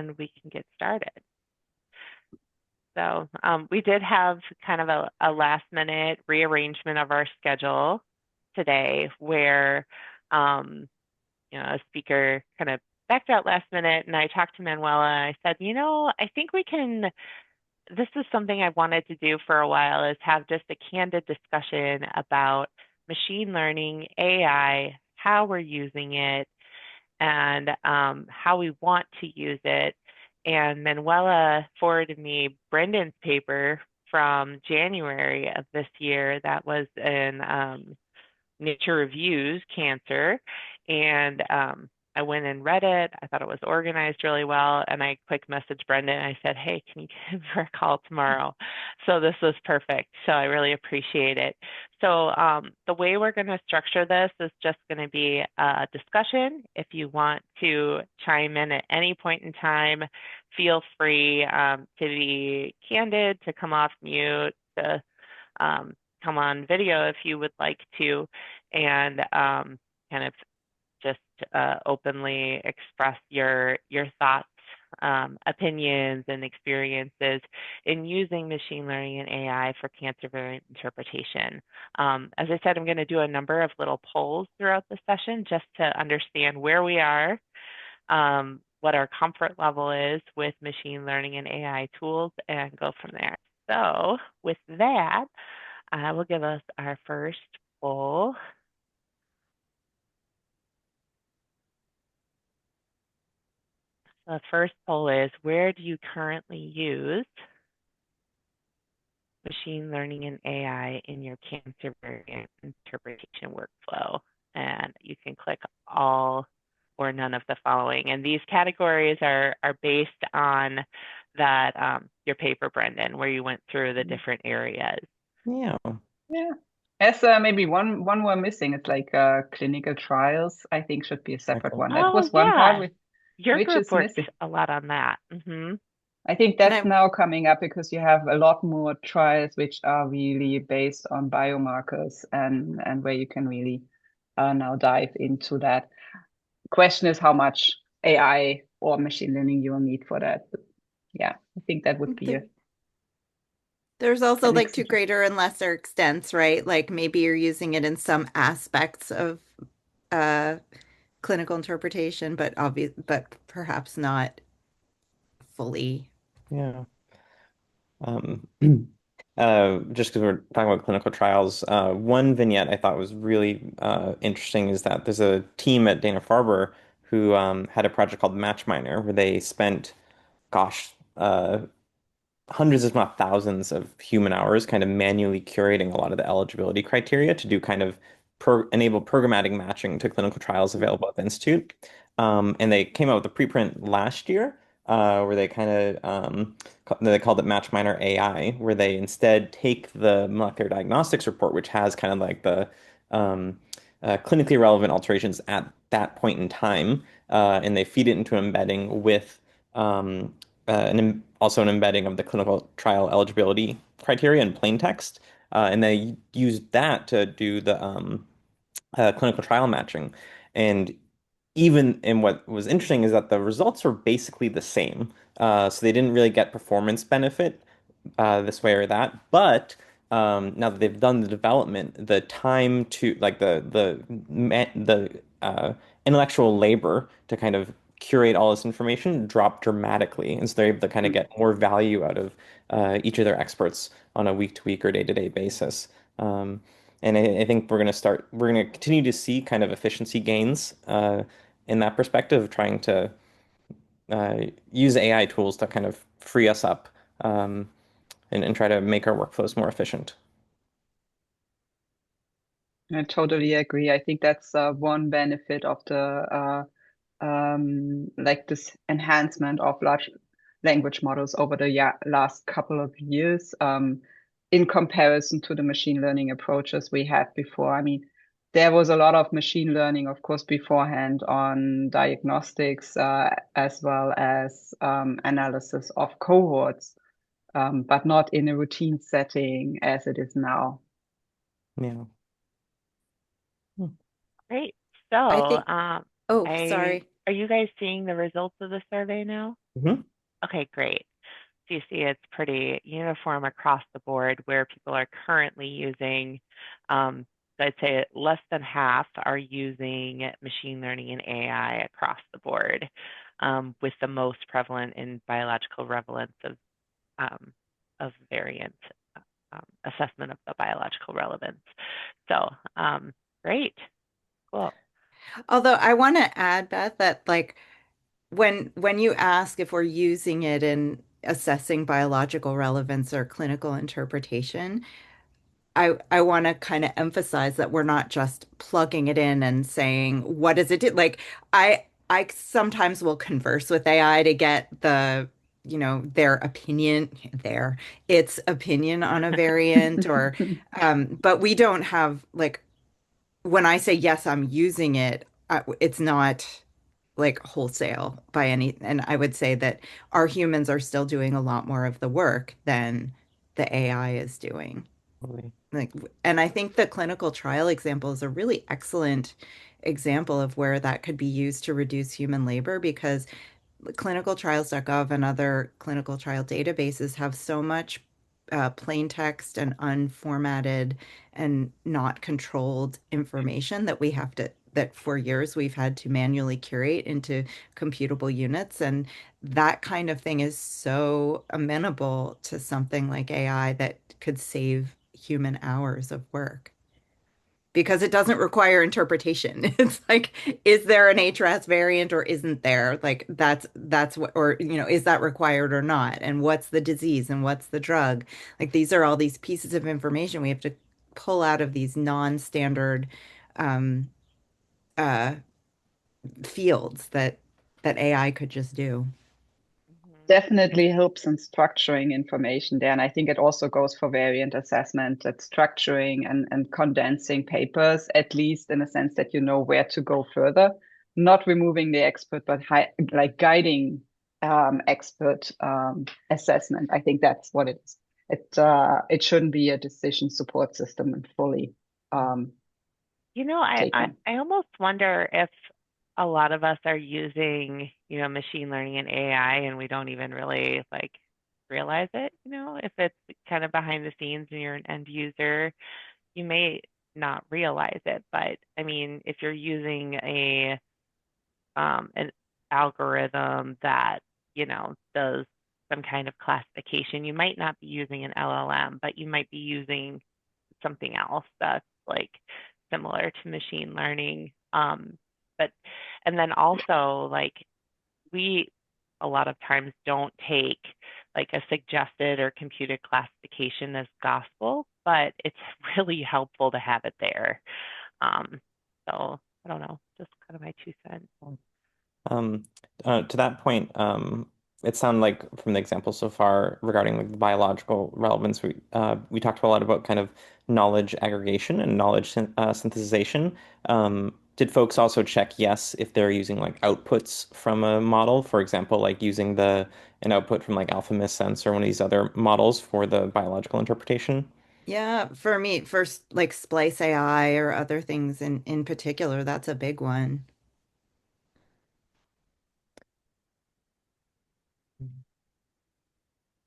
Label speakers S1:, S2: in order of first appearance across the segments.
S1: and we can get started. So we did have kind of a last minute rearrangement of our schedule today where a speaker kind of backed out last minute and I talked to Manuela. I said, I think this is something I've wanted to do for a while is have just a candid discussion about machine learning, AI, how we're using it, and how we want to use it. And Manuela forwarded me Brendan's paper from January of this year that was in Nature Reviews Cancer. And I went and read it. I thought it was organized really well. And I quick messaged Brendan. I said, hey, can you give her a call tomorrow? So this was perfect. So I really appreciate it. So the way we're going to structure this is just going to be a discussion. If you want to chime in at any point in time, feel free to be candid, to come off mute, to come on video if you would like to, and kind of just openly express your thoughts, opinions, and experiences in using machine learning and AI for cancer variant interpretation. As I said, I'm going to do a number of little polls throughout the session just to understand where we are, what our comfort level is with machine learning and AI tools, and go from there. So with that, I will give us our first poll. The first poll is, where do you currently use machine learning and AI in your cancer variant interpretation workflow? And you can click all or none of the following. And these categories are based on that your paper, Brendan, where you went through the different areas.
S2: Yeah.
S3: Yeah. As maybe one we're missing, it's like clinical trials, I think should be a separate one. That
S1: Oh,
S3: was one part
S1: yeah. Your
S3: which
S1: group
S3: is
S1: worked
S3: missing.
S1: a lot on that. Mm-hmm.
S3: I think
S2: And
S3: that's
S2: I
S3: now coming up because you have a lot more trials which are really based on biomarkers and where you can really now dive into that. Question is how much AI or machine learning you will need for that. But yeah, I think that would be
S2: there's also
S3: an
S2: like to
S3: exception.
S2: greater and lesser extents, right? Like maybe you're using it in some aspects of uh clinical interpretation, but perhaps not fully.
S1: Mm-hmm.
S2: Yeah.
S1: Um,
S2: Just because we're talking about clinical trials, one vignette I thought was really interesting is that there's a team at Dana-Farber who had a project called MatchMiner where they spent, gosh, hundreds, if not thousands, of human hours kind of manually curating a lot of the eligibility criteria to do kind of enable programmatic matching to clinical trials available at the Institute. And they came out with a preprint last year where they kind of they called it MatchMiner AI, where they instead take the molecular diagnostics report, which has kind of like the um, clinically relevant alterations at that point in time, and they feed it into embedding with um, also an embedding of the clinical trial eligibility criteria in plain text. And they used that to do the clinical trial matching. And even in what was interesting is that the results were basically the same. So they didn't really get performance benefit this way or that. But now that they've done the development, the time to like the intellectual labor to kind of curate all this information dropped dramatically, and so they're able to kind of
S3: Mm.
S2: get more value out of each of their experts on a week-to-week or day-to-day basis. Um, and I think we're going to continue to see kind of efficiency gains in that perspective of trying to uh, use AI tools to kind of free us up um, and try to make our workflows more efficient.
S3: I totally agree. I think that's one benefit of the like this enhancement of large language models over the last couple of years in comparison to the machine learning approaches we had before. I mean, there was a lot of machine learning, of course, beforehand on diagnostics as well as analysis of cohorts, but not in a routine setting as it is now.
S2: Yeah. Hmm.
S1: Great. So,
S2: I think, oh,
S1: I
S2: sorry.
S1: are you guys seeing the results of the survey now?
S2: Hmm.
S1: Okay, great. So you see it's pretty uniform across the board where people are currently using, so I'd say less than half are using machine learning and AI across the board, with the most prevalent in biological relevance of variant assessment of the biological relevance. So great, cool.
S4: Although I want to add, Beth, that like when you ask if we're using it in assessing biological relevance or clinical interpretation, I want to kind of emphasize that we're not just plugging it in and saying, what does it do? Like I sometimes will converse with AI to get their opinion, its opinion on a variant or but we don't have like when I say yes, I'm using it, it's not like wholesale by any, and I would say that our humans are still doing a lot more of the work than the AI is doing.
S2: Totally.
S4: Like, and I think the clinical trial example is a really excellent example of where that could be used to reduce human labor because clinicaltrials.gov and other clinical trial databases have so much plain text and unformatted and not controlled information that for years we've had to manually curate into computable units. And that kind of thing is so amenable to something like AI that could save human hours of work because it doesn't require interpretation. It's like, is there an HRAS variant or isn't there? Like that's what, or is that required or not? And what's the disease and what's the drug? Like these are all these pieces of information we have to pull out of these non-standard um, uh, fields that AI could just do.
S1: Mhm.
S3: Definitely helps in structuring information there. And I think it also goes for variant assessment, that structuring and condensing papers, at least in a sense that you know where to go further, not removing the expert, but like guiding expert assessment. I think that's what it is. It shouldn't be a decision support system and fully
S1: I
S3: taken.
S1: I almost wonder if a lot of us are using, machine learning and AI and we don't even really like realize it, if it's kind of behind the scenes and you're an end user, you may not realize it. But I mean, if you're using an algorithm that, does some kind of classification, you might not be using an LLM, but you might be using something else that's like similar to machine learning. But and then also like we a lot of times don't take like a suggested or computed classification as gospel, but it's really helpful to have it there. So I don't know, just kind of my 2 cents.
S2: Um, to that point, it sounded like from the example so far regarding like the biological relevance, we talked a lot about kind of knowledge aggregation and knowledge synthesization. Did folks also check yes if they're using like outputs from a model, for example, like using the an output from like AlphaMistSense or one of these other models for the biological interpretation?
S4: Yeah, for me, first like Splice AI or other things in particular, that's a big one.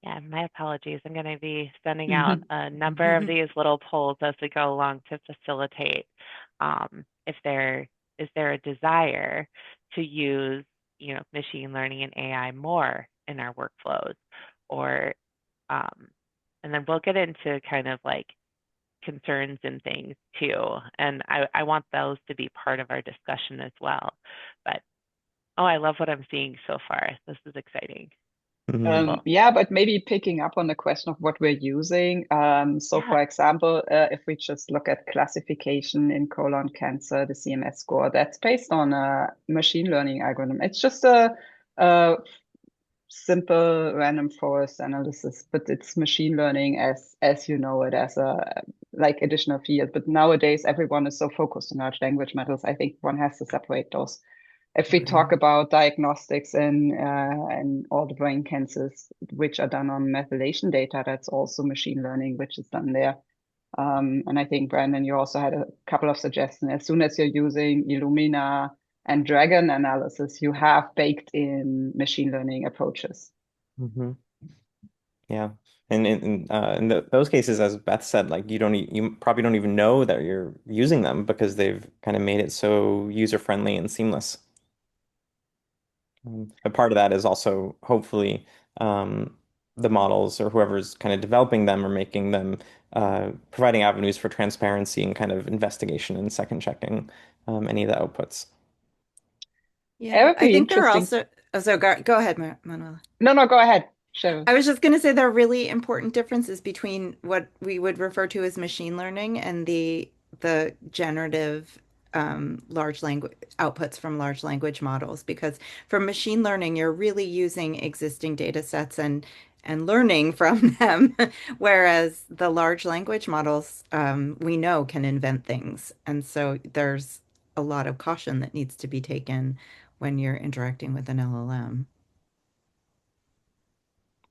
S1: Yeah, my apologies. I'm going to be sending out a number of these little polls as we go along to facilitate if there is there a desire to use, machine learning and AI more in our workflows, or um, and then we'll get into kind of like concerns and things too. And I want those to be part of our discussion as well. But oh, I love what I'm seeing so far. This is exciting.
S2: Hmm.
S1: Cool.
S3: Yeah, but maybe picking up on the question of what we're using. So,
S1: Yeah.
S3: for example, if we just look at classification in colon cancer, the CMS score, that's based on a machine learning algorithm. It's just a simple random forest analysis, but it's machine learning as you know it as a like additional field. But nowadays, everyone is so focused on large language models. I think one has to separate those. If we talk
S4: Agreed.
S3: about diagnostics and all the brain cancers which are done on methylation data, that's also machine learning, which is done there. And I think, Brandon, you also had a couple of suggestions. As soon as you're using Illumina and dragon analysis, you have baked in machine learning approaches.
S2: Hmm. Yeah. And in those cases, as Beth said, like you probably don't even know that you're using them because they've kind of made it so user friendly and seamless. A part of that is also hopefully um, the models or whoever's kind of developing them or making them providing avenues for transparency and kind of investigation and second checking any of the outputs.
S3: It
S4: Yeah,
S3: would
S4: I
S3: be
S4: think there are
S3: interesting.
S4: also, oh, so go ahead, Manuela.
S3: No, no, go ahead, Cheryl.
S4: I was just going to say there are really important differences between what we would refer to as machine learning and the generative large language outputs from large language models. Because for machine learning, you're really using existing data sets and learning from them, whereas the large language models we know can invent things, and so there's a lot of caution that needs to be taken when you're interacting with an LLM.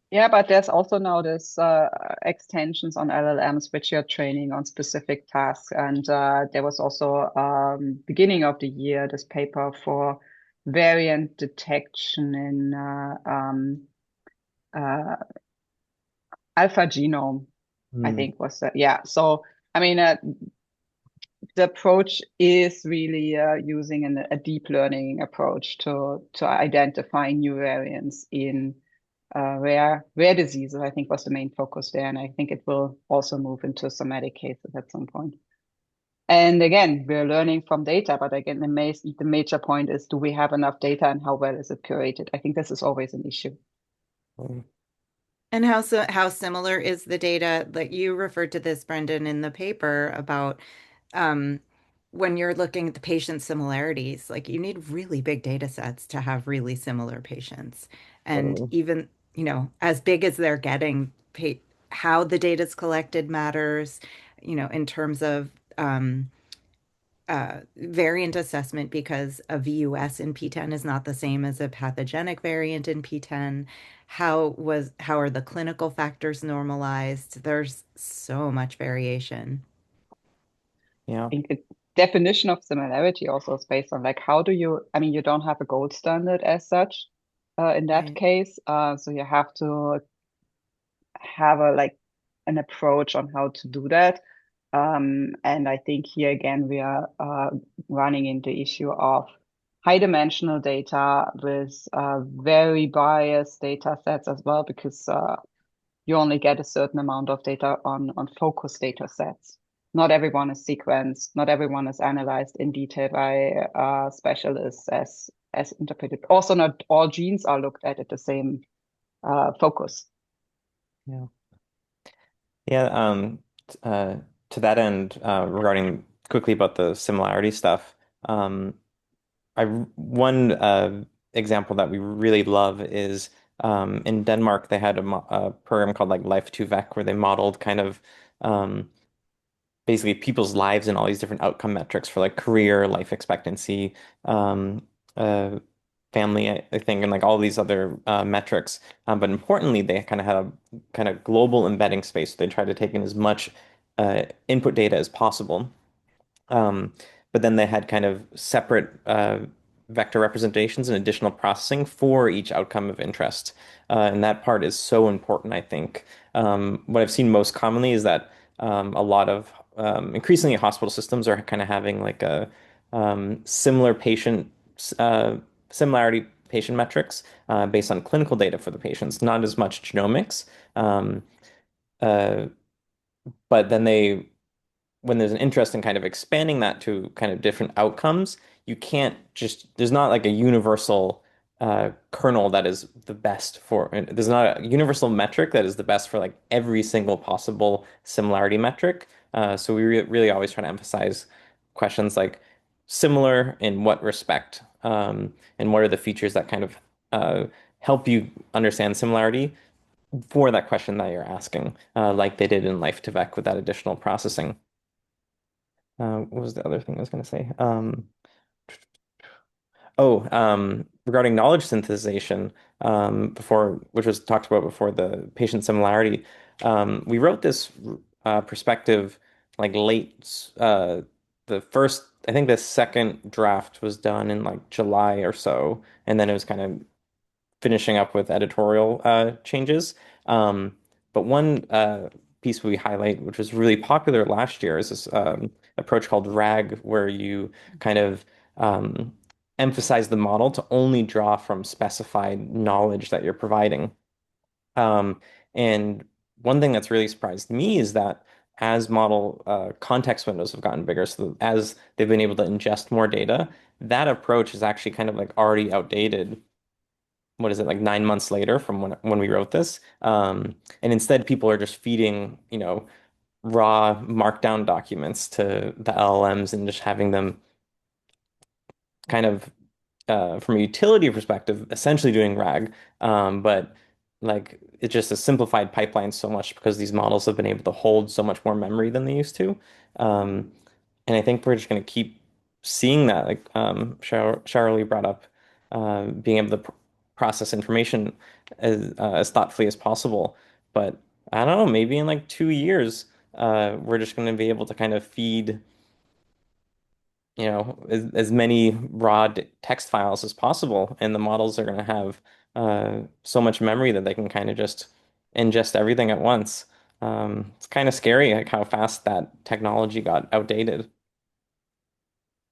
S3: Yeah, but there's also now this extensions on LLMs which you're training on specific tasks. And there was also beginning of the year this paper for variant detection in uh, alpha genome, I
S2: Hmm.
S3: think was that. Yeah. So I mean, the approach is really using a deep learning approach to identify new variants in rare diseases, I think was the main focus there. And I think it will also move into somatic cases at some point. And again, we're learning from data, but again, the major point is, do we have enough data and how well is it curated? I think this is always an issue.
S4: And how similar is the data that you referred to this, Brendan, in the paper about um, when you're looking at the patient similarities, like you need really big data sets to have really similar patients. And
S2: Totally.
S4: even, as big as they're getting, how the data's collected matters, in terms of variant assessment because a VUS in P10 is not the same as a pathogenic variant in P10. How are the clinical factors normalized? There's so much variation.
S2: Yeah.
S3: I think the definition of similarity also is based on like, how do you, I mean, you don't have a gold standard as such in that
S4: Right.
S3: case. So you have to have an approach on how to do that. And I think here again we are running into issue of high dimensional data with very biased data sets as well, because you only get a certain amount of data on focus data sets. Not everyone is sequenced, not everyone is analyzed in detail by specialists as interpreted. Also, not all genes are looked at the same focus.
S2: Yeah. Yeah. To that end, regarding quickly about the similarity stuff, um, one example that we really love is in Denmark they had a program called like Life to VEC where they modeled kind of um, basically people's lives and all these different outcome metrics for like career, life expectancy, um, uh, family, I think, and like all these other metrics. But importantly, they kind of had a kind of global embedding space. They tried to take in as much input data as possible. Um, but then they had kind of separate vector representations and additional processing for each outcome of interest. And that part is so important, I think. What I've seen most commonly is that a lot of increasingly hospital systems are kind of having like a similar patient uh, similarity patient metrics based on clinical data for the patients, not as much genomics. Um, uh, but then they when there's an interest in kind of expanding that to kind of different outcomes, you can't just, there's not like a universal kernel that is the best for, there's not a universal metric that is the best for like every single possible similarity metric. So we really always try to emphasize questions like similar in what respect, and what are the features that kind of help you understand similarity for that question that you're asking, like they did in Life to Vec with that additional processing. What was the other thing I was going to say? Regarding knowledge synthesization, before, which was talked about before the patient similarity, we wrote this perspective like late, the first I think the second draft was done in like July or so, and then it was kind of finishing up with editorial changes. Um, but one piece we highlight, which was really popular last year, is this approach called RAG, where you kind of um, emphasize the model to only draw from specified knowledge that you're providing. Um, and one thing that's really surprised me is that as model context windows have gotten bigger, so as they've been able to ingest more data, that approach is actually kind of like already outdated. What is it, like 9 months later from when we wrote this? And instead, people are just feeding, raw markdown documents to the LLMs and just having them kind of from a utility perspective, essentially doing RAG, but like it's just a simplified pipeline so much because these models have been able to hold so much more memory than they used to. Um, and I think we're just going to keep seeing that. Like Charlie brought up, being able to process information as thoughtfully as possible. But I don't know, maybe in like 2 years, we're just going to be able to kind of feed as many raw text files as possible, and the models are going to have so much memory that they can kind of just ingest everything at once. It's kind of scary, like how fast that technology got outdated.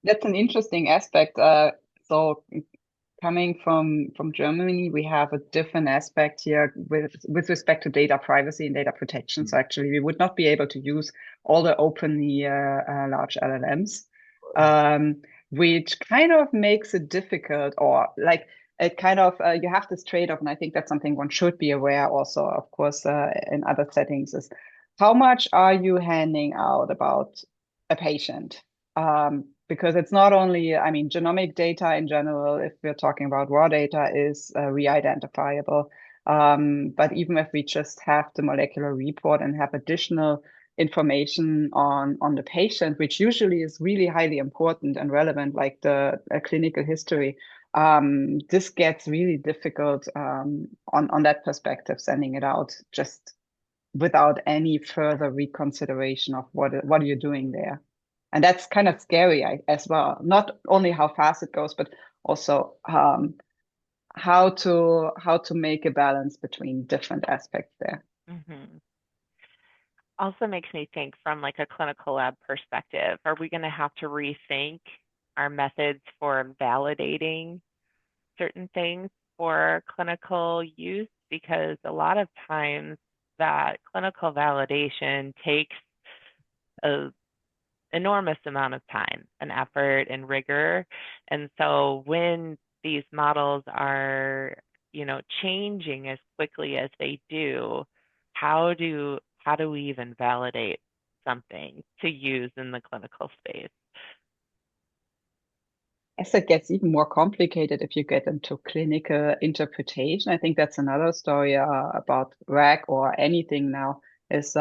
S3: That's an interesting aspect. So coming from Germany, we have a different aspect here with respect to data privacy and data protection. So actually, we would not be able to use all the openly large LLMs, which kind of makes it difficult, or like it kind of you have this trade-off, and I think that's something one should be aware also, of course, in other settings is how much are you handing out about a patient? Because it's not only, I mean, genomic data in general, if we're talking about raw data, is re-identifiable. But even if we just have the molecular report and have additional information on the patient, which usually is really highly important and relevant, like the clinical history, this gets really difficult on that perspective, sending it out just without any further reconsideration of what are you doing there. And that's kind of scary as well. Not only how fast it goes, but also how to make a balance between different aspects there.
S1: Hmm. Also makes me think from like a clinical lab perspective, are we going to have to rethink our methods for validating certain things for clinical use? Because a lot of times that clinical validation takes a enormous amount of time and effort and rigor. And so when these models are, changing as quickly as they do, how do we even validate something to use in the clinical space?
S3: As it gets even more complicated if you get into clinical interpretation. I think that's another story about RAC or anything now is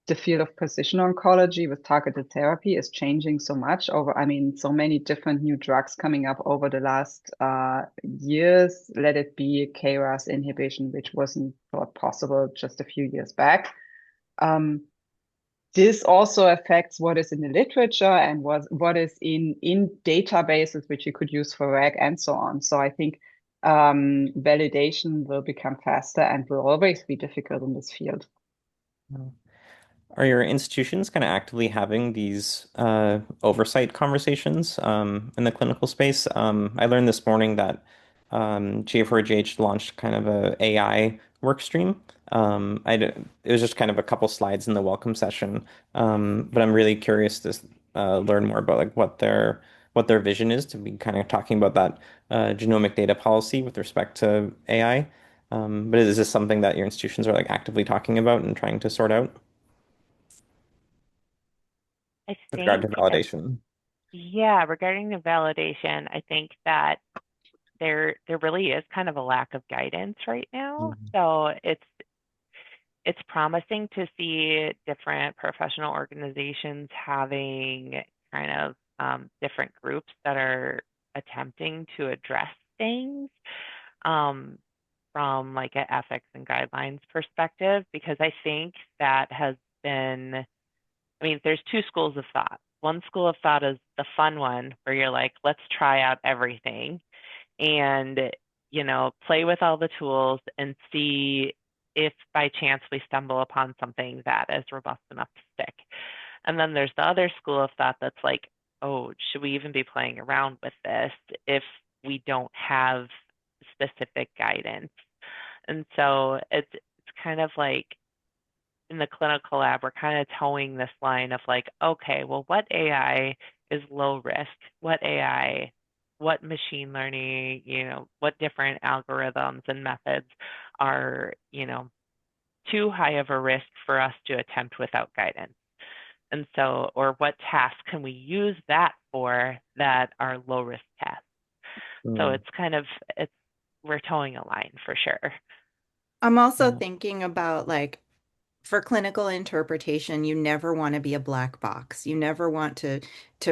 S3: the field of precision oncology with targeted therapy is changing so much over, I mean, so many different new drugs coming up over the last years. Let it be KRAS inhibition, which wasn't thought possible just a few years back. This also affects what is in the literature and what is in databases which you could use for RAG and so on. So I think validation will become faster and will always be difficult in this field.
S2: Are your institutions kind of actively having these oversight conversations in the clinical space? I learned this morning that GA4GH launched kind of a AI work stream. It was just kind of a couple slides in the welcome session, but I'm really curious to learn more about like what their vision is to be kind of talking about that genomic data policy with respect to AI. But is this something that your institutions are like actively talking about and trying to sort out?
S1: I
S2: With regard
S1: think,
S2: to validation.
S1: yeah, regarding the validation, I think that there really is kind of a lack of guidance right now.
S2: Mhm.
S1: So it's promising to see different professional organizations having kind of different groups that are attempting to address things um, from like an ethics and guidelines perspective, because I think that has been, I mean, there's two schools of thought one school of thought is the fun one where you're like, let's try out everything and, play with all the tools and see if by chance we stumble upon something that is robust enough to stick. And then there's the other school of thought that's like, oh, should we even be playing around with this if we don't have specific guidance? And so it's kind of like in the clinical lab, we're kind of towing this line of like, okay, well, what AI is low risk? What AI, what machine learning, what different algorithms and methods are, too high of a risk for us to attempt without guidance? And so, or what tasks can we use that for that are low risk tasks? So
S2: Mm.
S1: we're towing a line for sure.
S4: I'm also
S2: Yeah.
S4: thinking about like for clinical interpretation, you never want to be a black box. You never want to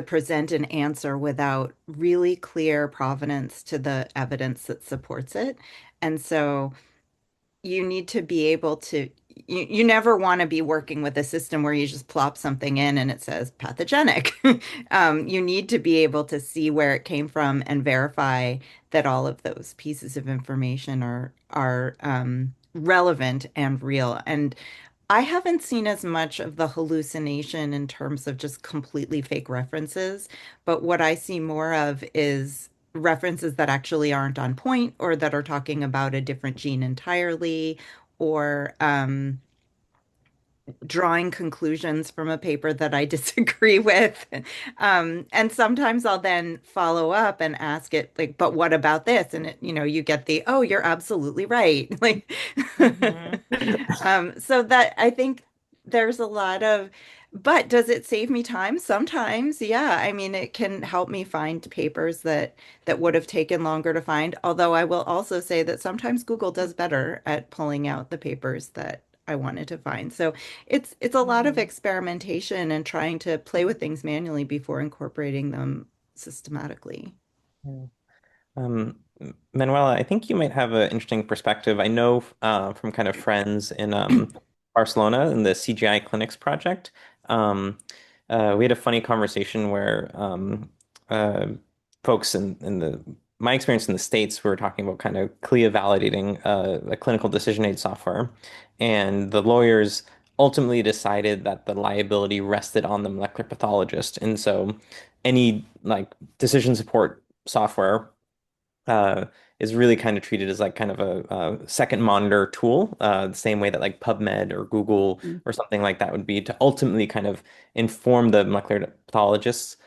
S4: present an answer without really clear provenance to the evidence that supports it. And so you need to be able to you never want to be working with a system where you just plop something in and it says pathogenic. You need to be able to see where it came from and verify that all of those pieces of information are relevant and real. And I haven't seen as much of the hallucination in terms of just completely fake references, but what I see more of is references that actually aren't on point or that are talking about a different gene entirely or drawing conclusions from a paper that I disagree with. And sometimes I'll then follow up and ask it like, but what about this? And you get the, oh, you're absolutely right. Like,
S1: Hmm.
S4: so that I think there's a lot of, but does it save me time? Sometimes, yeah. I mean, it can help me find papers that would have taken longer to find. Although I will also say that sometimes Google does better at pulling out the papers that I wanted to find. So it's a lot of
S1: Hmm.
S4: experimentation and trying to play with things manually before incorporating them systematically.
S2: Yeah. Manuela, I think you might have an interesting perspective. I know from kind of friends in Barcelona in the CGI Clinics project. Um, we had a funny conversation where uh, folks in my experience in the States, we were talking about kind of CLIA validating a clinical decision aid software, and the lawyers ultimately decided that the liability rested on the molecular pathologist, and so any like decision support software uh, is really kind of treated as like kind of a second monitor tool, the same way that like PubMed or Google
S3: Mm.
S2: or something like that would be to ultimately kind of inform the molecular pathologist's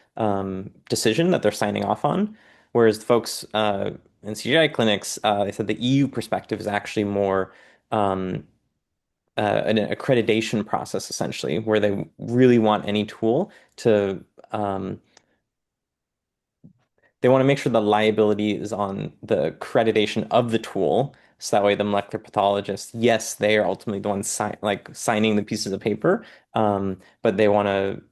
S2: decision that they're signing off on. Whereas the folks in CGI clinics, they said the EU perspective is actually more um, an accreditation process, essentially, where they really want any tool to they want to make sure the liability is on the accreditation of the tool. So that way the molecular pathologist, yes, they are ultimately the ones signing the pieces of paper. But they want to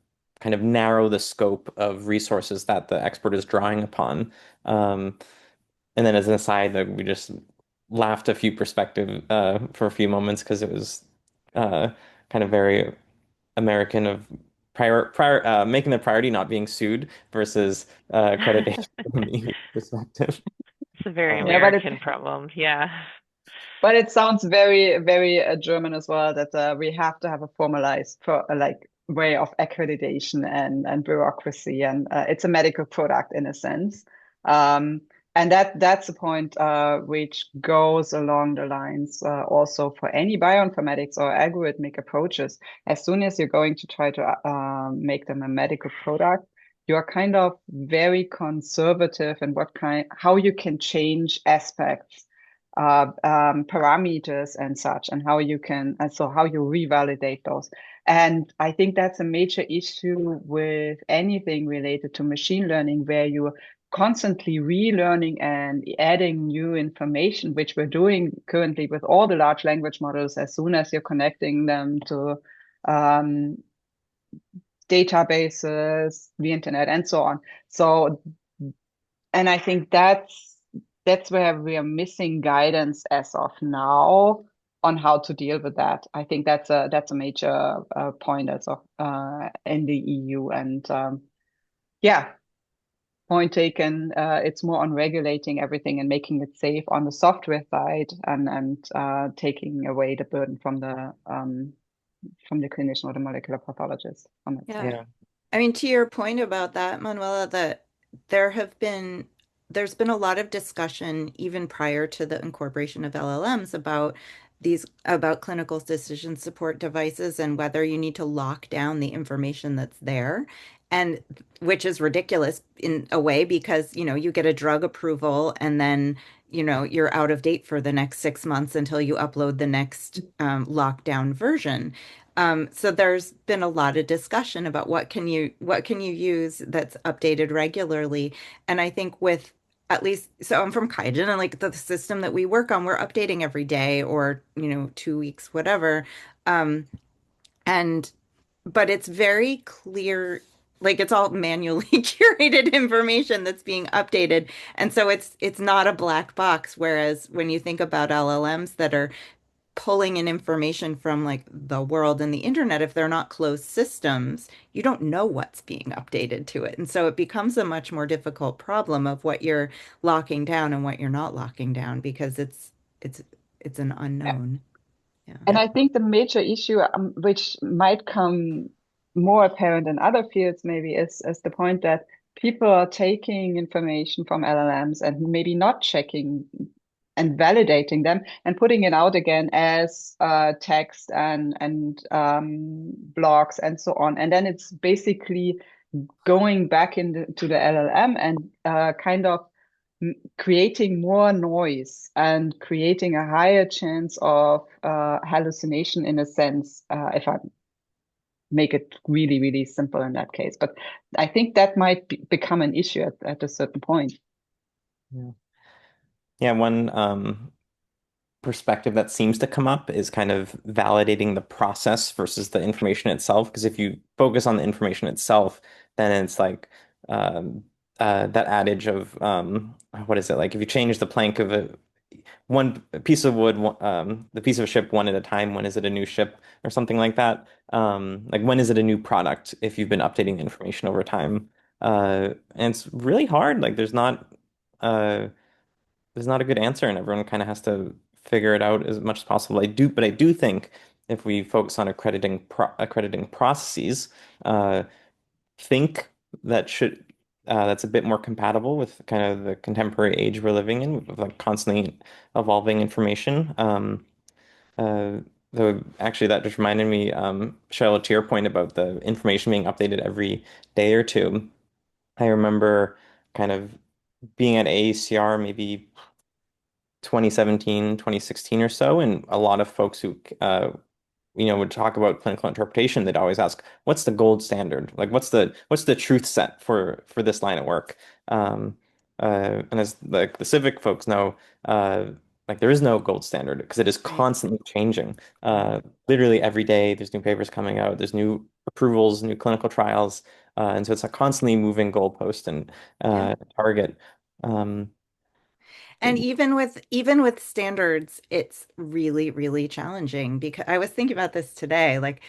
S2: kind of narrow the scope of resources that the expert is drawing upon. And then as an aside, we just laughed a few perspective for a few moments because it was uh, kind of very American of making the priority not being sued versus accreditation from the EU perspective.
S1: It's a very
S3: Yeah,
S2: Um,
S1: American problem. Yeah.
S3: but it sounds very, very German as well that we have to have a formalized like way of accreditation and bureaucracy, and it's a medical product in a sense. Um, and that's a point which goes along the lines also for any bioinformatics or algorithmic approaches. As soon as you're going to try to make them a medical product, you are kind of very conservative in how you can change aspects parameters and such, and how you can, and so how you revalidate those. And I think that's a major issue with anything related to machine learning, where you're constantly relearning and adding new information, which we're doing currently with all the large language models as soon as you're connecting them to um, databases, the internet, and so on. So, and I think that's where we are missing guidance as of now. on how to deal with that. I think that's a major point as of in the EU. And yeah, point taken. It's more on regulating everything and making it safe on the software side, and taking away the burden from the clinician or the molecular pathologist on that
S4: Yeah.
S3: side.
S2: Yeah.
S4: I mean, to your point about that, Manuela, that there have been there's been a lot of discussion even prior to the incorporation of LLMs about clinical decision support devices and whether you need to lock down the information that's there. And which is ridiculous in a way because, you get a drug approval and then, you're out of date for the next 6 months until you upload the next lockdown version. So there's been a lot of discussion about what can you use that's updated regularly. And I think with at least, so I'm from Kaijin and like the system that we work on, we're updating every day or, 2 weeks, whatever. Um, and but it's very clear, like it's all manually curated information that's being updated. And so it's not a black box. Whereas when you think about LLMs that are pulling in information from like the world and the internet, if they're not closed systems, you don't know what's being updated to it. And so it becomes a much more difficult problem of what you're locking down and what you're not locking down because it's it's an unknown. Yeah.
S3: And I think the major issue, which might come more apparent in other fields, maybe is the point that people are taking information from LLMs and maybe not checking and validating them and putting it out again as text and blogs and so on. And then it's basically going back into the LLM and kind of creating more noise and creating a higher chance of hallucination in a sense, if I make it really, really simple in that case. But I think that might become an issue at a certain point.
S2: Yeah. Yeah, one perspective that seems to come up is kind of validating the process versus the information itself. Because if you focus on the information itself, then it's like that adage of what is it? Like if you change the plank of one piece of wood, the piece of a ship one at a time, when is it a new ship or something like that? Like when is it a new product if you've been updating the information over time? And it's really hard. Like uh, there's not a good answer, and everyone kind of has to figure it out as much as possible. But I do think if we focus on accrediting processes, uh, think that should that's a bit more compatible with kind of the contemporary age we're living in, with like constantly evolving information. Uh, though actually, that just reminded me, Charlotte, to your point about the information being updated every day or two. I remember kind of being at AACR maybe 2017, 2016 or so, and a lot of folks who would talk about clinical interpretation, they'd always ask, "What's the gold standard? Like, what's the truth set for this line of work?" And as like the civic folks know, like there is no gold standard because it is
S4: Right.
S2: constantly changing.
S4: Right.
S2: Literally every day, there's new papers coming out, there's new approvals, new clinical trials, and so it's a constantly moving goalpost and
S4: Yeah.
S2: target. Um,
S4: And even with standards, it's really, really challenging because I was thinking about this today. Like,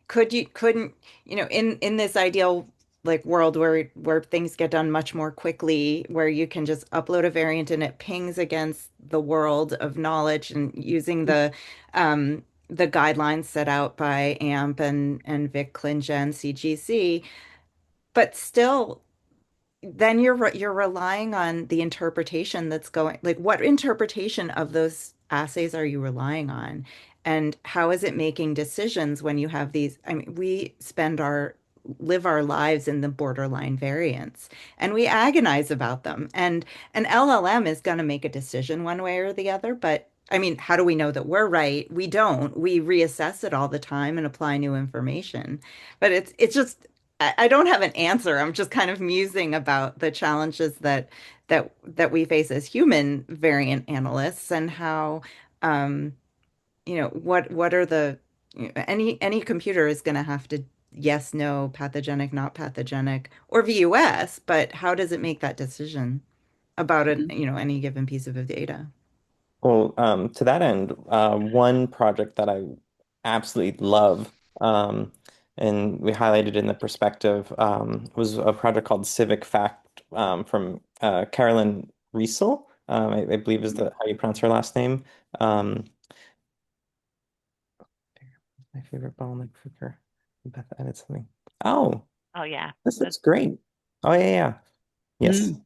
S4: couldn't, in this ideal like world where things get done much more quickly, where you can just upload a variant and it pings against the world of knowledge and using the guidelines set out by AMP and VICC, ClinGen, CGC, but still then you're relying on the interpretation that's going, like what interpretation of those assays are you relying on? And how is it making decisions when you have these? I mean, we live our lives in the borderline variants and we agonize about them. And an LLM is going to make a decision one way or the other, but I mean, how do we know that we're right? We don't. We reassess it all the time and apply new information. But it's just I don't have an answer. I'm just kind of musing about the challenges that we face as human variant analysts and how what are any computer is going to have to yes, no, pathogenic, not pathogenic, or VUS, but how does it make that decision about
S3: Mhm.
S4: any given piece of data?
S2: Well, to that end, one project that I absolutely love, and we highlighted in the perspective, was a project called Civic Fact, from Carolyn Riesel, I believe is the how you pronounce her last name. Um, my favorite bottleneck figure. Beth added something. Oh,
S1: Oh yeah,
S2: this
S1: that's,
S2: looks great. Oh yeah, yeah. Yes.
S3: Mm.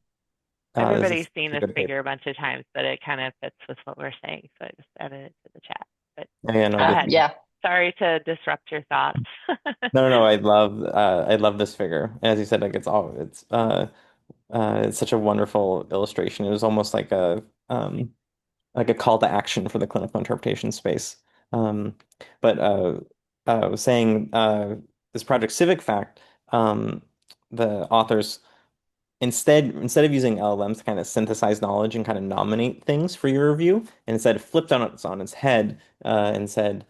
S2: This
S1: everybody's
S2: is
S1: seen
S2: a
S1: this
S2: good paper.
S1: figure a bunch of times, but it kind of fits with what we're saying, so I just added it to the chat. But
S2: Yeah, yeah, no,
S1: go ahead.
S2: definitely.
S3: Yeah,
S1: Sorry to disrupt your thoughts.
S2: No, no, no. I love this figure. And as you said, like it's such a wonderful illustration. It was almost like a call to action for the clinical interpretation space. Um, but I was saying this project Civic Fact, um, the authors instead of using LLMs to kind of synthesize knowledge and kind of nominate things for your review, and instead flipped on its head and said,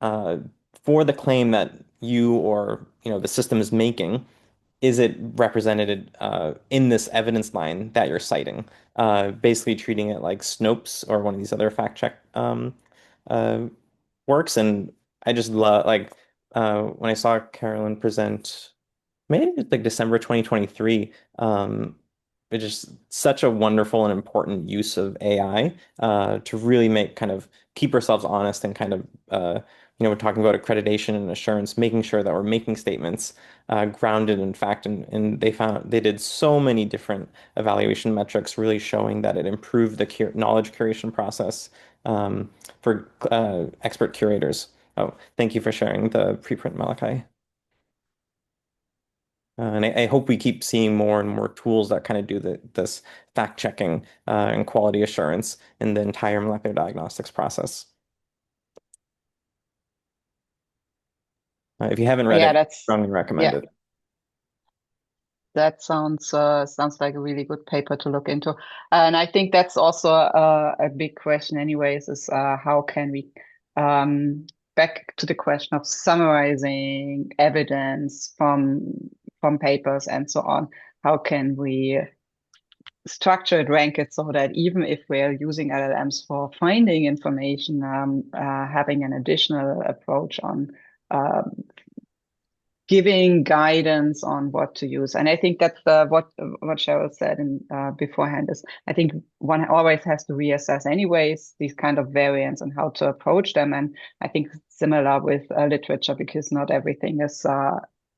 S2: uh, for the claim that you or the system is making, is it represented in this evidence line that you're citing? Basically treating it like Snopes or one of these other fact check uh, works. And I just love like when I saw Carolyn present, maybe it's like December 2023. It's just such a wonderful and important use of AI to really make kind of keep ourselves honest and kind of we're talking about accreditation and assurance, making sure that we're making statements grounded in fact. And they did so many different evaluation metrics, really showing that it improved the knowledge curation process for expert curators. Oh, thank you for sharing the preprint, Malachi. And I hope we keep seeing more and more tools that kind of do this fact checking and quality assurance in the entire molecular diagnostics process. If you haven't read
S3: yeah,
S2: it,
S3: that's
S2: strongly recommend
S3: yeah,
S2: it.
S3: that sounds like a really good paper to look into. And I think that's also a big question, anyways, is how can we back to the question of summarizing evidence from papers and so on. How can we structure it, rank it so that even if we're using LLMs for finding information, having an additional approach on um, giving guidance on what to use. And I think that's what Cheryl said beforehand is I think one always has to reassess anyways these kind of variants and how to approach them. And I think similar with literature because not everything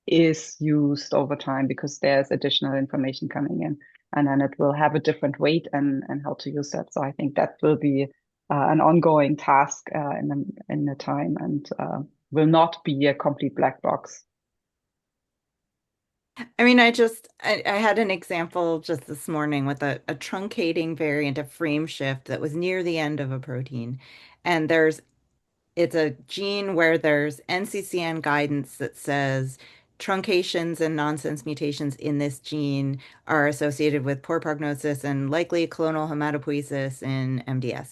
S3: is used over time because there's additional information coming in, and then it will have a different weight and how to use that. So I think that will be an ongoing task in the time and will not be a complete black box.
S4: I mean, I had an example just this morning with a truncating variant of frame shift that was near the end of a protein. And it's a gene where there's NCCN guidance that says truncations and nonsense mutations in this gene are associated with poor prognosis and likely clonal hematopoiesis in MDS.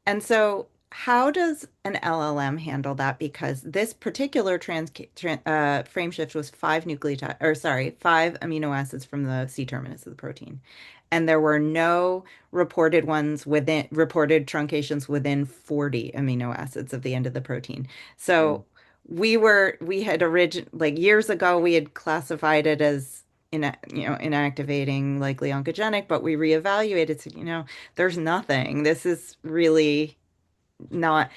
S4: And so, how does an LLM handle that? Because this particular frame shift was five nucleotide, or sorry, five amino acids from the C terminus of the protein, and there were no reported truncations within 40 amino acids of the end of the protein. So we had like years ago we had classified it as inactivating, likely oncogenic, but we reevaluated, said, there's nothing. This is really not.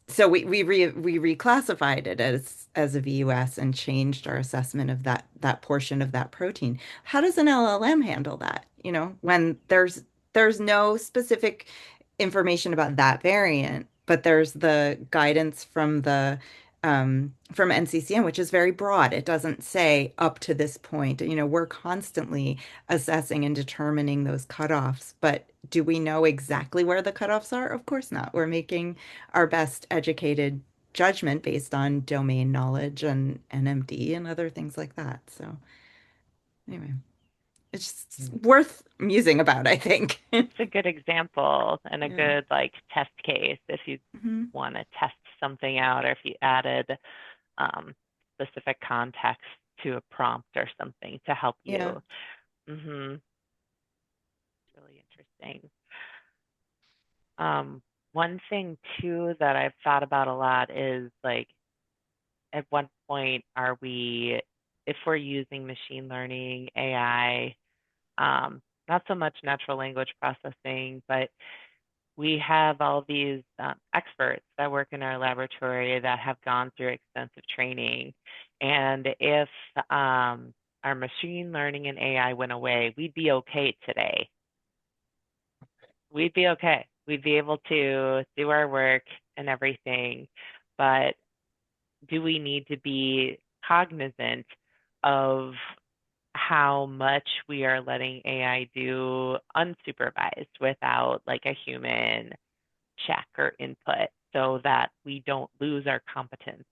S4: So we reclassified it as a VUS and changed our assessment of that portion of that protein. How does an LLM handle that? When there's no specific information about that variant, but there's the guidance from NCCN, which is very broad. It doesn't say up to this point. We're constantly assessing and determining those cutoffs, but do we know exactly where the cutoffs are? Of course not. We're making our best educated judgment based on domain knowledge and NMD and other things like that. So anyway, it's just worth musing about, I think.
S1: It's a good example and a
S4: Yeah.
S1: good like test case if you
S4: Hmm.
S1: want to test something out or if you added um, specific context to a prompt or something to help
S4: Yeah.
S1: you. Mm-hmm. Really interesting. One thing too that I've thought about a lot is like, at what point are we, if we're using machine learning, AI, not so much natural language processing, but we have all these experts that work in our laboratory that have gone through extensive training. And if our machine learning and AI went away, we'd be okay today. We'd be okay. We'd be able to do our work and everything. But do we need to be cognizant of how much we are letting AI do unsupervised without like a human check or input so that we don't lose our competence?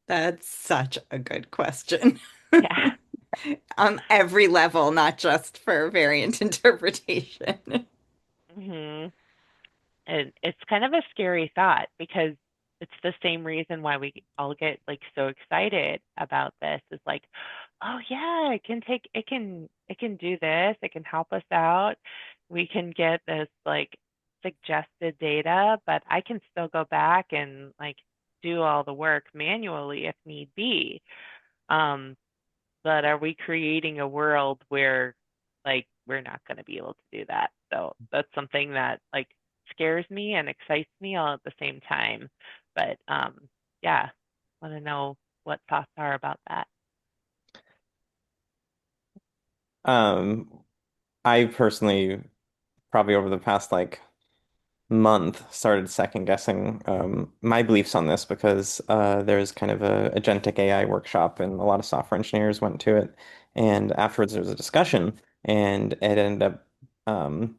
S4: That's such a good question.
S1: Yeah.
S4: On every level, not just for variant interpretation.
S1: hmm And it's kind of a scary thought because it's the same reason why we all get like so excited about this is like, oh yeah, it can do this, it can help us out. We can get this like suggested data, but I can still go back and like do all the work manually if need be. Um, but are we creating a world where like we're not going to be able to do that? So that's something that like scares me and excites me all at the same time. But yeah, want to know what thoughts are about that.
S2: Um, I personally probably over the past like month started second guessing my beliefs on this because there's kind of a agentic AI workshop and a lot of software engineers went to it. And afterwards there was a discussion and it ended up kind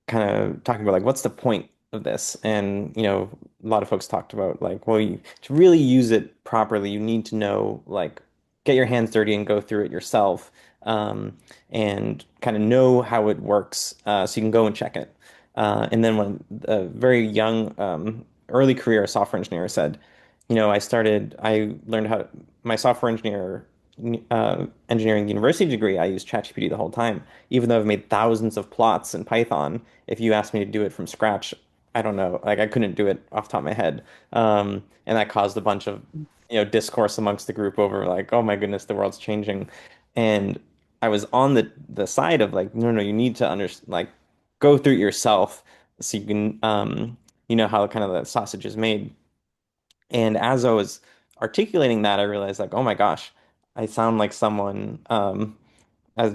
S2: of talking about like what's the point of this? And a lot of folks talked about like, well, to really use it properly, you need to know like get your hands dirty and go through it yourself, and kind of know how it works, so you can go and check it. And then when a very young, early career software engineer said, I learned how my software engineering university degree, I used ChatGPT the whole time. Even though I've made thousands of plots in Python, if you asked me to do it from scratch, I don't know, like I couldn't do it off the top of my head. And that caused a bunch of, discourse amongst the group over like, oh my goodness, the world's changing. And I was on the side of like, no, no, you need to like go through it yourself so you can, you know how kind of the sausage is made. And as I was articulating that, I realized like, oh my gosh, I sound like someone, as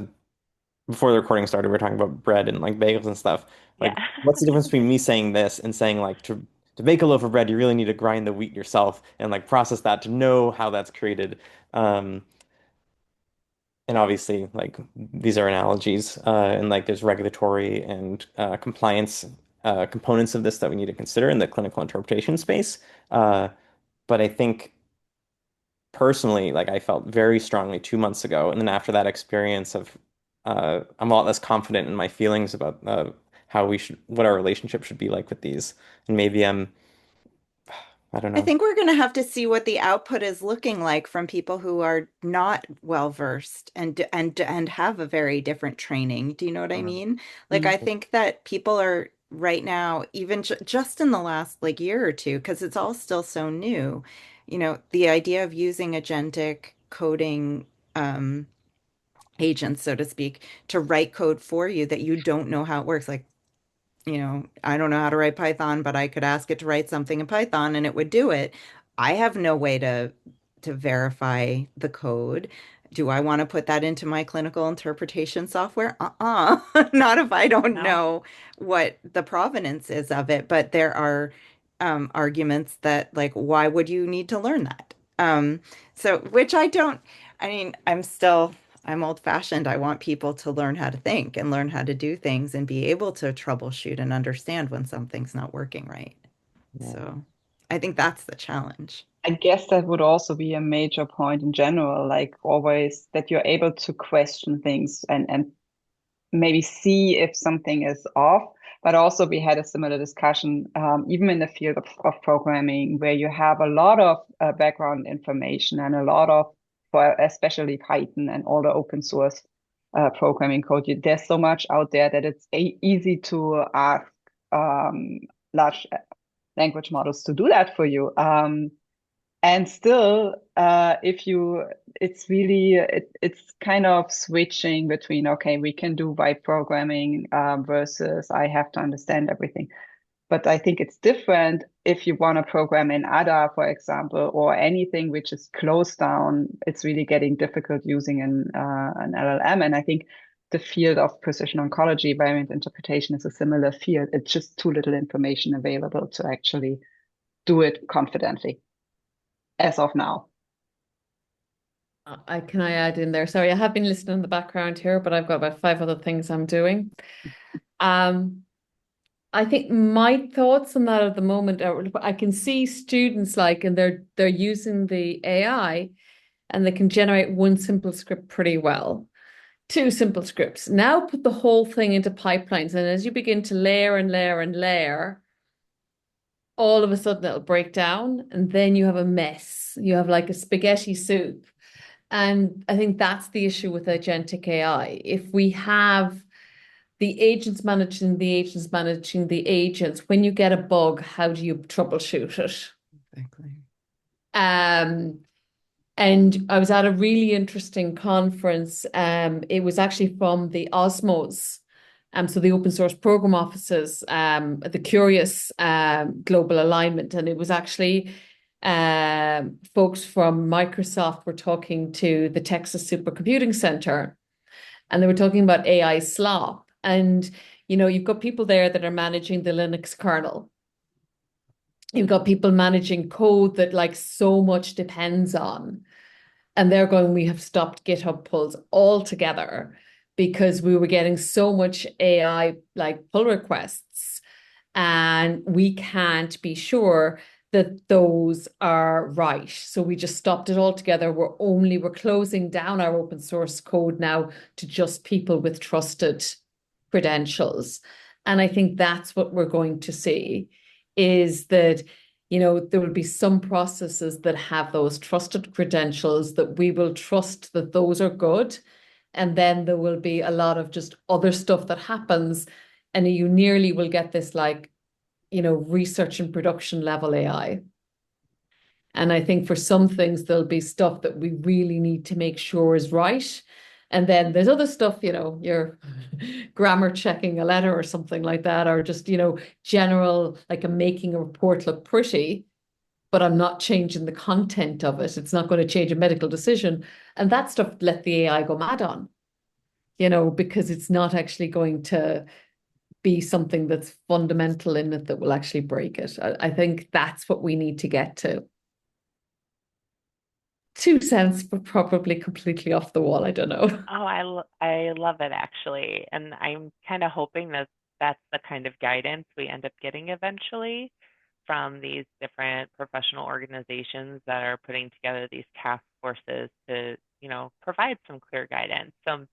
S2: before the recording started, we were talking about bread and like bagels and stuff.
S1: Yeah.
S2: Like, what's the difference between me saying this and saying like to bake a loaf of bread, you really need to grind the wheat yourself and like process that to know how that's created. Um, and obviously, like these are analogies, and like there's regulatory and compliance components of this that we need to consider in the clinical interpretation space. Uh, but I think personally, like I felt very strongly 2 months ago, and then after that experience of, I'm a lot less confident in my feelings about what our relationship should be like with these, and maybe I don't
S4: I
S2: know.
S4: think we're going to have to see what the output is looking like from people who are not well versed and have a very different training. Do you know what I
S2: Mm.
S4: mean? Like
S3: Mm.
S4: I think that people are right now, even just in the last like year or two, because it's all still so new. The idea of using agentic coding agents, so to speak, to write code for you that you don't know how it works. Like I don't know how to write Python, but I could ask it to write something in Python and it would do it. I have no way to verify the code. Do I want to put that into my clinical interpretation software? Not if I don't
S1: No.
S4: know what the provenance is of it. But there are arguments that like, why would you need to learn that? So which I don't, I mean, I'm old fashioned. I want people to learn how to think and learn how to do things and be able to troubleshoot and understand when something's not working right.
S2: Yeah.
S4: So I think that's the challenge.
S3: I guess that would also be a major point in general, like always that you're able to question things and maybe see if something is off. But also, we had a similar discussion, even in the field of programming, where you have a lot of background information and a lot of, for especially Python and all the open source programming code. There's so much out there that it's easy to ask large language models to do that for you. And still, it's kind of switching between, okay, we can do by programming versus I have to understand everything. But I think it's different if you want to program in Ada, for example, or anything which is closed down. It's really getting difficult using an LLM. And I think the field of precision oncology, variant interpretation, is a similar field. It's just too little information available to actually do it confidently as of now.
S5: Can I add in there? Sorry, I have been listening in the background here, but I've got about 5 other things I'm doing. I think my thoughts on that at the moment are I can see students and they're using the AI and they can generate one simple script pretty well. 2 simple scripts. Now put the whole thing into pipelines, and as you begin to layer and layer and layer, all of a sudden it'll break down, and then you have a mess. You have like a spaghetti soup. And I think that's the issue with agentic AI. If we have the agents managing the agents managing the agents, when you get a bug, how do you troubleshoot it?
S4: Exactly.
S5: And I was at a really interesting conference. It was actually from the Osmos, so the open source program offices, the Curious Global Alignment, and it was actually folks from Microsoft were talking to the Texas Supercomputing Center, and they were talking about AI slop. And you've got people there that are managing the Linux kernel. You've got people managing code that so much depends on. And they're going, we have stopped GitHub pulls altogether because we were getting so much AI pull requests, and we can't be sure that those are right. So we just stopped it altogether. We're closing down our open source code now to just people with trusted credentials. And I think that's what we're going to see, is that there will be some processes that have those trusted credentials that we will trust that those are good. And then there will be a lot of just other stuff that happens, and you nearly will get this research and production level AI. And I think for some things, there'll be stuff that we really need to make sure is right. And then there's other stuff, you're grammar checking a letter or something like that, or just, general, I'm making a report look pretty, but I'm not changing the content of it. It's not going to change a medical decision. And that stuff, let the AI go mad on, because it's not actually going to be something that's fundamental in it that will actually break it. I think that's what we need to get to. 2 cents, but probably completely off the wall. I don't know.
S1: Oh, I love it, actually. And I'm kind of hoping that that's the kind of guidance we end up getting eventually from these different professional organizations that are putting together these task forces to, provide some clear guidance. So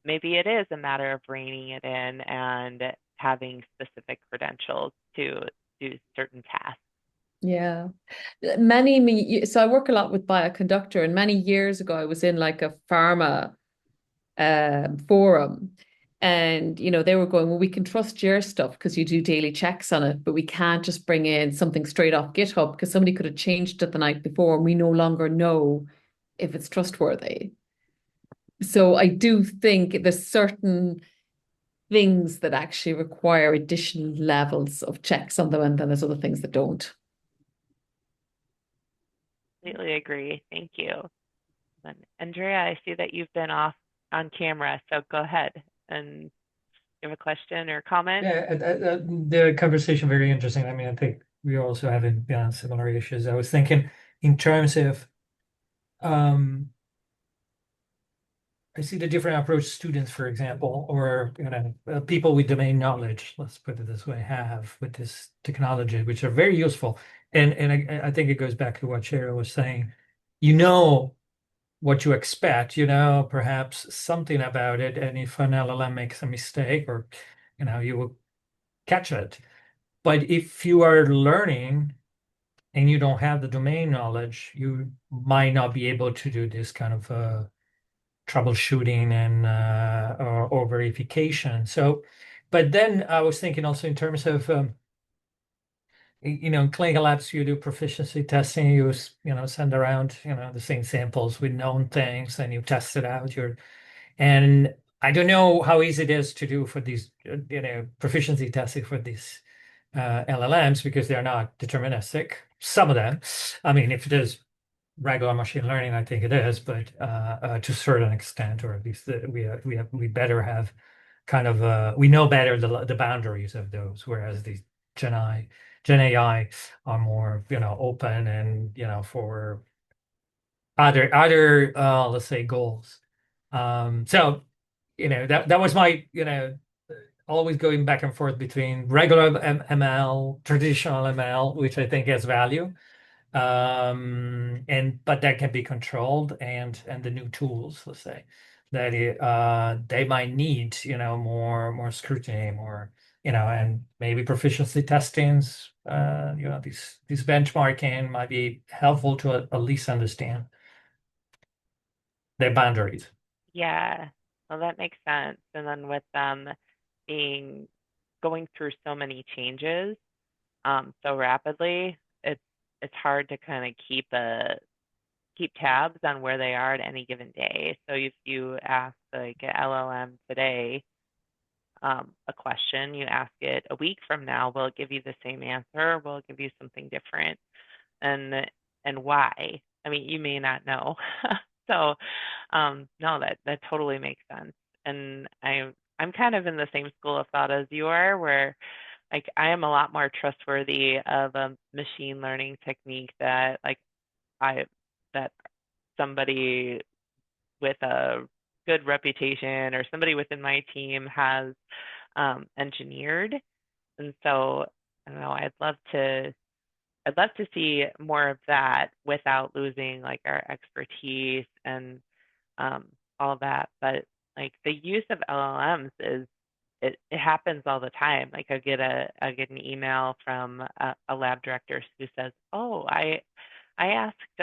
S1: maybe it is a matter of reining it in and having specific credentials to do certain tasks.
S5: Yeah. So I work a lot with Bioconductor, and many years ago I was in a pharma forum, and they were going, well, we can trust your stuff because you do daily checks on it, but we can't just bring in something straight off GitHub because somebody could have changed it the night before and we no longer know if it's trustworthy. So I do think there's certain things that actually require additional levels of checks on them, and then there's other things that don't.
S1: Completely agree. Thank you. And Andrea, I see that you've been off on camera, so go ahead and you have a question or comment.
S6: Yeah, the conversation very interesting. I mean, I think we also having similar issues. I was thinking in terms of I see the different approach students, for example, or people with domain knowledge, let's put it this way, have with this technology, which are very useful. And I think it goes back to what Cheryl was saying. What you expect, perhaps something about it, and if an LLM makes a mistake, or you will catch it. But if you are learning and you don't have the domain knowledge, you might not be able to do this kind of troubleshooting and or verification. So, but then I was thinking also in terms of in clinical labs, you do proficiency testing. You send around the same samples with known things, and you test it out. And I don't know how easy it is to do for these proficiency testing for these LLMs, because they're not deterministic. Some of them, I mean, if it is regular machine learning, I think it is, but to a certain extent, or at least we better have kind of we know better the boundaries of those, whereas these Gen AI are more open and for other let's say goals. So that was my always going back and forth between regular ML, traditional ML, which I think has value, but that can be controlled, and the new tools, let's say, that they might need more scrutiny, more and maybe proficiency testings, these benchmarking might be helpful to at least understand their boundaries.
S1: Yeah, well, that makes sense. And then with them going through so many changes so rapidly, it's hard to kind of keep tabs on where they are at any given day. So if you ask like an LLM today a question, you ask it a week from now, will it give you the same answer? Will it give you something different? And why? I mean, you may not know. So no, that totally makes sense. And I'm kind of in the same school of thought as you are, where like I am a lot more trustworthy of a machine learning technique that that somebody with a good reputation or somebody within my team has engineered. And so I don't know, I'd love to see more of that without losing like our expertise and all of that. But like the use of LLMs it happens all the time. Like I get an email from a lab director who says, "Oh, I asked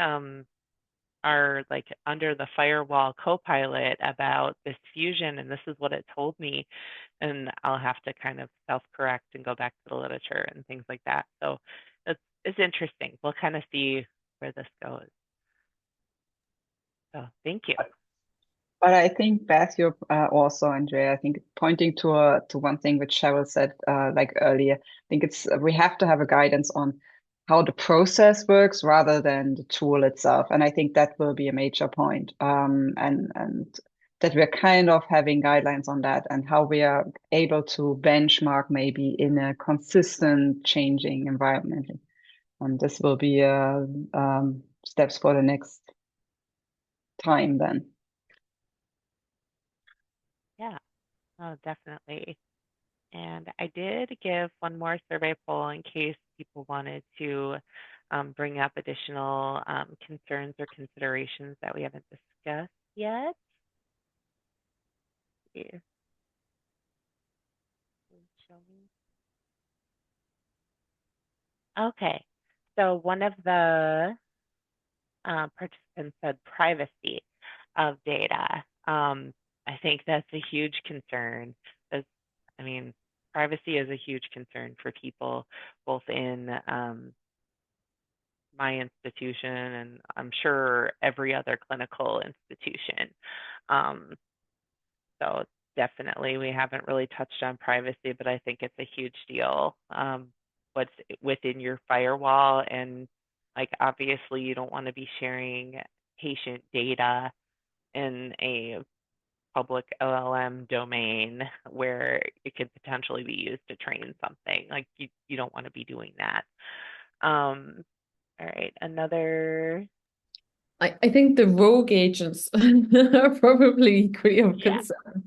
S1: our like under the firewall copilot about this fusion, and this is what it told me," and I'll have to kind of self-correct and go back to the literature and things like that. So it's interesting. We'll kind of see where this goes. So thank you.
S3: But I think, Beth, you're also, Andrea, I think pointing to one thing which Cheryl said like earlier, I think we have to have a guidance on how the process works rather than the tool itself. And I think that will be a major point. And that we're kind of having guidelines on that, and how we are able to benchmark maybe in a consistent changing environment. And this will be steps for the next time then.
S1: Yeah, oh, definitely. And I did give one more survey poll in case people wanted to bring up additional concerns or considerations that we haven't discussed yet. Here. Okay, so one of the participants said privacy of data. I think that's a huge concern. I mean, privacy is a huge concern for people, both in my institution and I'm sure every other clinical institution. So definitely we haven't really touched on privacy, but I think it's a huge deal. What's within your firewall, and like obviously you don't want to be sharing patient data in a public LLM domain where it could potentially be used to train something. Like you don't want to be doing that. All right, another.
S5: I think the rogue agents are probably equally of
S1: Yeah.
S5: concern.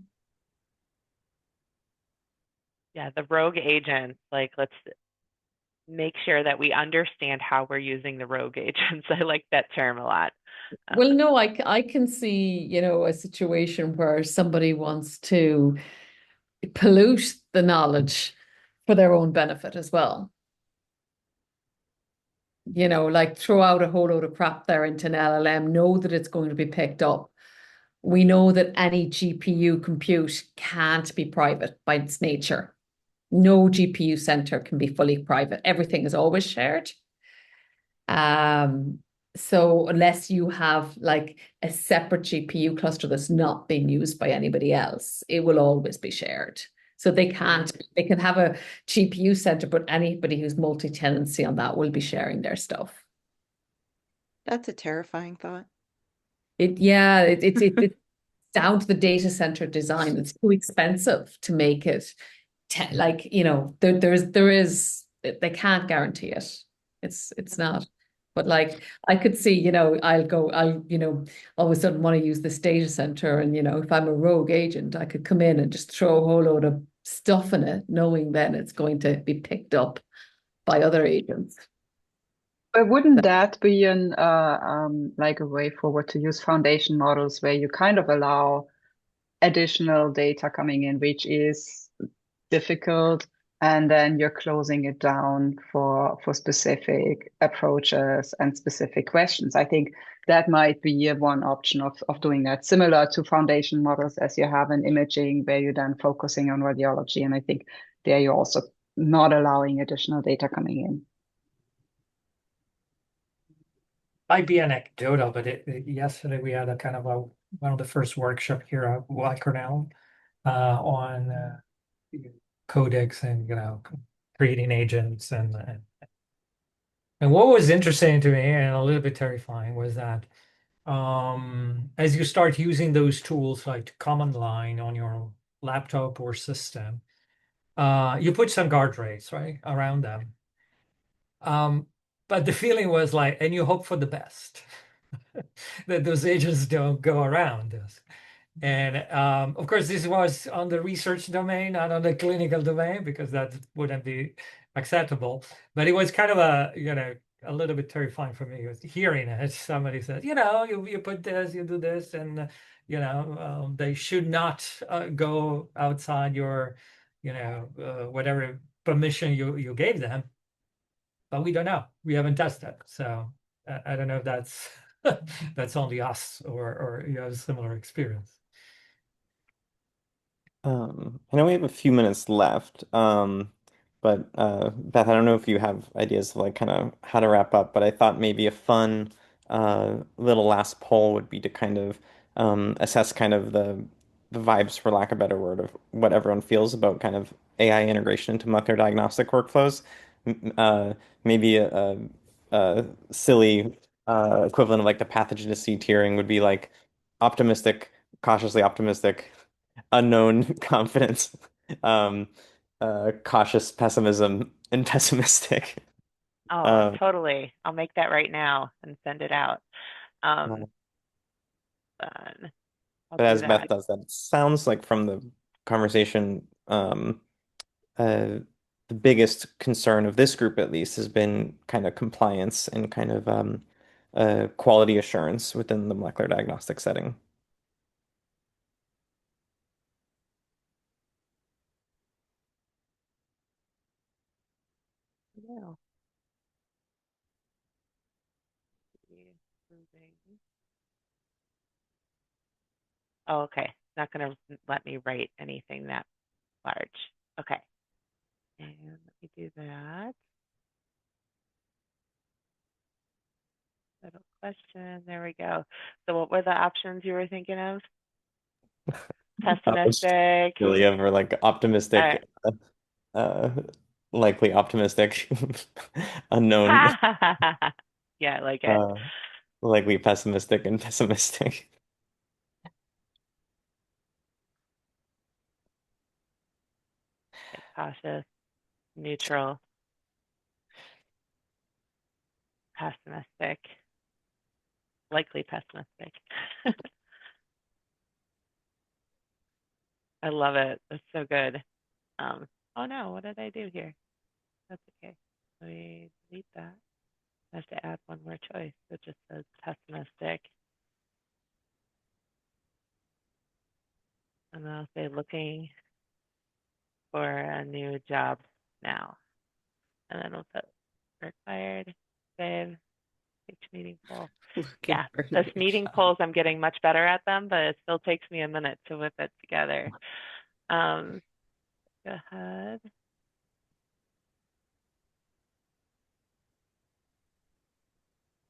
S1: Yeah, the rogue agents, like let's make sure that we understand how we're using the rogue agents. I like that term a lot.
S5: Well, no, I can see, a situation where somebody wants to pollute the knowledge for their own benefit as well. Like throw out a whole load of crap there into an LLM, know that it's going to be picked up, We know that any GPU compute can't be private by its nature. No GPU center can be fully private. Everything is always shared. So unless you have like a separate GPU cluster that's not being used by anybody else, it will always be shared. So they can have a GPU center, but anybody who's multi-tenancy on that will be sharing their stuff.
S4: That's a terrifying thought.
S5: It's down to the data center design. It's too expensive to make it like, they can't guarantee it. It's not. But like I could see, I'll all of a sudden want to use this data center. And, if I'm a rogue agent, I could come in and just throw a whole load of stuff in it, knowing then it's going to be picked up by other agents.
S3: But wouldn't that be like a way forward to use foundation models where you kind of allow additional data coming in, which is difficult, and then you're closing it down for specific approaches and specific questions? I think that might be one option of doing that, similar to foundation models as you have in imaging, where you're then focusing on radiology. And I think there you're also not allowing additional data coming in.
S6: Might be anecdotal, but yesterday we had a kind of one of the first workshop here at Cornell on codecs and creating agents and what was interesting to me and a little bit terrifying was that as you start using those tools like command line on your laptop or system, you put some guardrails right around them. But the feeling was like, and you hope for the best, that those agents don't go around us. And of course, this was on the research domain, not on the clinical domain, because that wouldn't be acceptable. But it was kind of a little bit terrifying for me hearing it. Somebody said, you put this, you do this, and they should not go outside your, whatever permission you gave them. But we don't know. We haven't tested. So I don't know if that's that's only us or you have a similar experience.
S2: I know we have a few minutes left, but Beth, I don't know if you have ideas of like kind of how to wrap up, but I thought maybe a fun little last poll would be to kind of assess kind of the vibes, for lack of a better word, of what everyone feels about kind of AI integration into molecular diagnostic workflows. Maybe a silly equivalent of like the pathogenicity tiering would be like optimistic, cautiously optimistic, unknown confidence, um, cautious pessimism, and pessimistic.
S1: Oh, totally. I'll make that right now and send it out.
S2: Uh,
S1: Fun. I'll
S2: but
S1: do
S2: as Beth
S1: that.
S2: does that, it sounds like from the conversation, the biggest concern of this group, at least, has been kind of compliance and kind of quality assurance within the molecular diagnostic setting.
S1: Yeah. Oh, okay. Not going to let me write anything that large. Okay. And let me do that. Little question. There we go. So what were the options you were thinking of? Pessimistic.
S2: Really ever like optimistic, uh, likely optimistic, unknown,
S1: Yeah, I like it.
S2: likely pessimistic and pessimistic.
S1: Cautious, neutral, pessimistic, likely pessimistic. I love it. That's so good. Oh no, what did I do here? That's okay. Let me delete that. I have to add one more choice. It just says pessimistic. And then I'll say looking for a new job now. And then we'll put required, save. Page meeting poll.
S4: Looking
S1: Yeah,
S4: for a
S1: those
S4: new
S1: meeting
S4: job.
S1: polls, I'm getting much better at them, but it still takes me a minute to whip it together. Go ahead.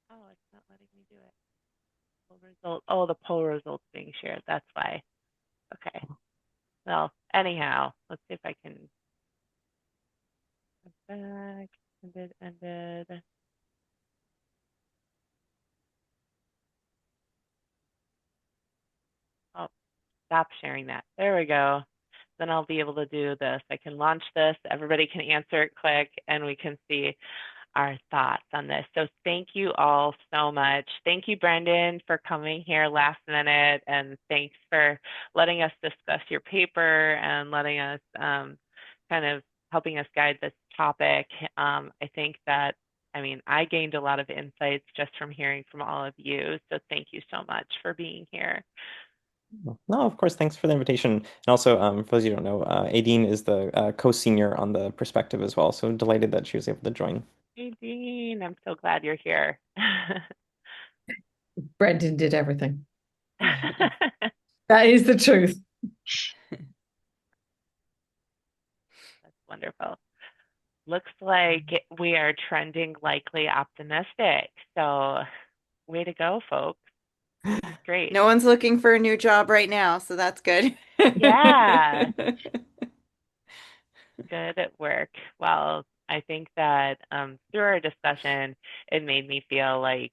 S1: Oh, it's not letting me do it. Poll result. Oh, the poll results being shared. That's why. Okay. Well, anyhow, let's see if I can go back. Ended. Oh, stop sharing that. There we go. Then I'll be able to do this. I can launch this. Everybody can answer it quick, and we can see our thoughts on this. So thank you all so much. Thank you, Brendan, for coming here last minute, and thanks for letting us discuss your paper and letting us kind of helping us guide this topic. I think that, I mean, I gained a lot of insights just from hearing from all of you. So thank you so much for being here.
S2: No, of course, thanks for the invitation. And also, for those of you who don't know, Aedin is the co-senior on the perspective as well. So delighted that she was able to join.
S1: Hey, Dean, I'm so glad you're here.
S5: Brendan did everything. That is the truth.
S1: That's wonderful. Looks like we are trending likely optimistic. So way to go, folks. Great.
S4: No one's looking for a new job right now, so that's good.
S1: Yeah. Good at work. Well, I think that through our discussion, it made me feel like,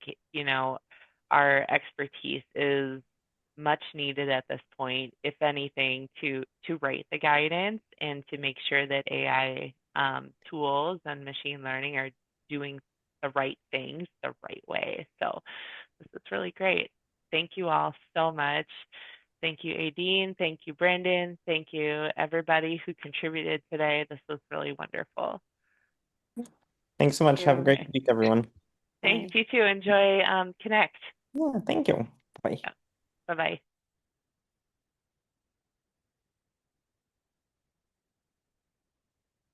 S1: our expertise is much needed at this point, if anything, to write the guidance and to make sure that AI tools and machine learning are doing the right things the right way. So this is really great. Thank you all so much. Thank you, Aedin. Thank you, Brendan. Thank you, everybody who contributed today. This was really wonderful.
S2: Thanks so much. Have a great week, everyone.
S1: Thanks, you too. Enjoy Connect.
S2: Yeah, thank you. Bye.
S1: Bye-bye.